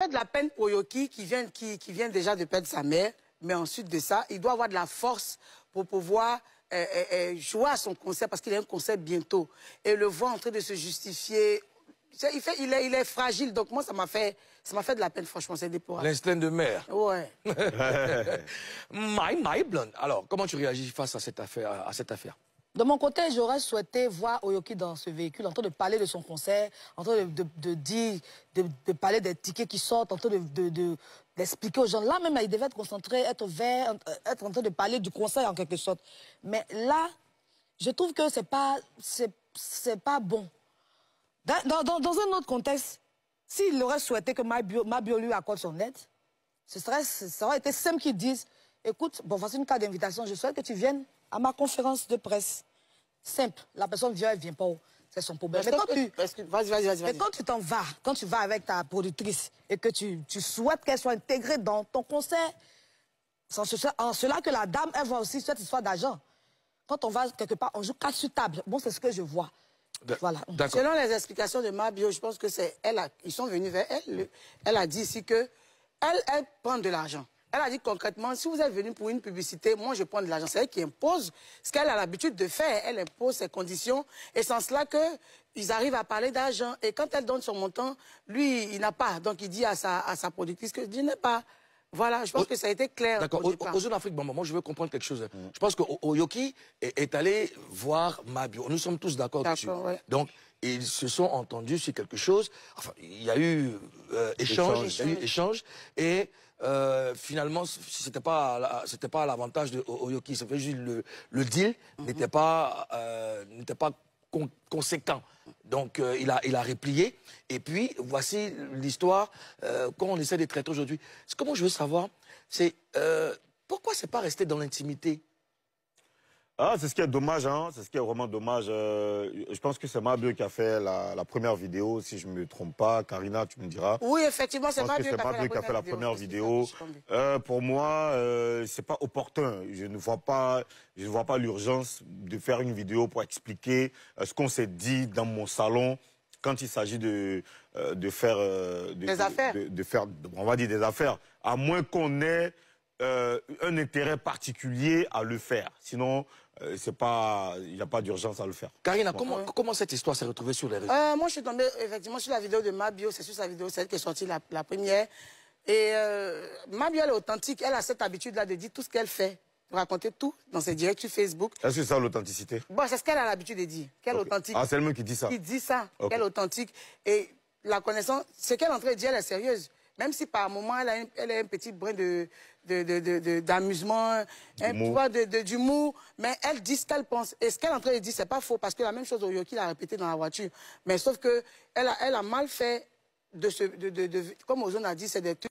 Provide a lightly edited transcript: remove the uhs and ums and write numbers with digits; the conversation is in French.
De la peine pour Yoki qui vient déjà de perdre sa mère, mais ensuite de ça, il doit avoir de la force pour pouvoir jouer à son concert parce qu'il a un concert bientôt. Et le voir en train de se justifier, il est fragile. Donc moi, ça m'a fait de la peine, franchement, c'est déplorable. L'instinct de mère. Ouais. My Blonde. Alors, comment tu réagis face à cette affaire? De mon côté, j'aurais souhaité voir Oyoki dans ce véhicule, en train de parler de son concert, en train de parler des tickets qui sortent, en train d'expliquer aux gens. Là même, il devait être concentré, être en train de parler du concert en quelque sorte. Mais là, je trouve que c'est pas bon. Dans un autre contexte, s'il aurait souhaité que Mabio lui accorde son aide, ça aurait été simple qu'ils disent, écoute, bon, voici une carte d'invitation, je souhaite que tu viennes à ma conférence de presse. Simple. La personne vient, elle vient pas. C'est son problème. Mais quand tu t'en vas, quand tu vas avec ta productrice et que tu souhaites qu'elle soit intégrée dans ton concert, c'est en cela que la dame, elle voit aussi cette histoire d'argent. Quand on va quelque part, on joue carte sur table. Bon, c'est ce que je vois. Voilà. Selon les explications de Mabio, je pense que c'est ils sont venus vers elle. Elle a dit ici que elle prend de l'argent. Elle a dit concrètement, si vous êtes venu pour une publicité, moi je prends de l'argent. C'est elle qui impose ce qu'elle a l'habitude de faire. Elle impose ses conditions. Et c'est en cela qu'ils arrivent à parler d'argent. Et quand elle donne son montant, lui, il n'a pas. Donc il dit à sa productrice que je n'ai pas. Voilà, je pense que ça a été clair. D'accord. Aux Jeux d'Afrique, moi je veux comprendre quelque chose. Je pense qu'Oyoki est allé voir Mabio. Nous sommes tous d'accord dessus. Ouais. Donc, ils se sont entendus sur quelque chose. Enfin, il y a eu échange. Et finalement, c'était pas à l'avantage de Oyoki. Ça fait juste le deal n'était pas conséquent. Donc, il a replié. Et puis, voici l'histoire qu'on essaie de traiter aujourd'hui. Ce que moi, je veux savoir, c'est pourquoi c'est pas resté dans l'intimité? Ah, c'est ce qui est dommage, hein. C'est ce qui est vraiment dommage. Je pense que c'est Mabio qui a fait la première vidéo, si je ne me trompe pas. Karina, tu me diras. Oui, effectivement, c'est Mabio qui a fait la première vidéo. Pour moi, c'est pas opportun. Je ne vois pas l'urgence de faire une vidéo pour expliquer ce qu'on s'est dit dans mon salon quand il s'agit de faire des affaires. On va dire des affaires. À moins qu'on ait un intérêt particulier à le faire. Sinon, il n'y a pas d'urgence à le faire. Karina, comment cette histoire s'est retrouvée sur les réseaux? Moi, je suis tombée effectivement sur la vidéo de Mabio. C'est sur sa vidéo, celle qui est sortie la première. Et Mabio, elle est authentique. Elle a cette habitude-là de dire tout ce qu'elle fait, de raconter tout dans ses directs sur Facebook. Est-ce que c'est ça l'authenticité? Bon, c'est ce qu'elle a l'habitude de dire. Qu'elle est authentique. Ah, c'est elle-même qui dit ça? Qui dit ça, qu'elle est authentique. Et la connaissance, ce qu'elle est en train de dire, elle est sérieuse. Même si par moment, elle a un petit brin d'amusement, d'humour, mais elle dit ce qu'elle pense. Et ce qu'elle est en train de dire, c'est pas faux, parce que la même chose, Oyoki l'a répété dans la voiture. Mais sauf que elle a mal fait comme Ozone a dit, c'est des trucs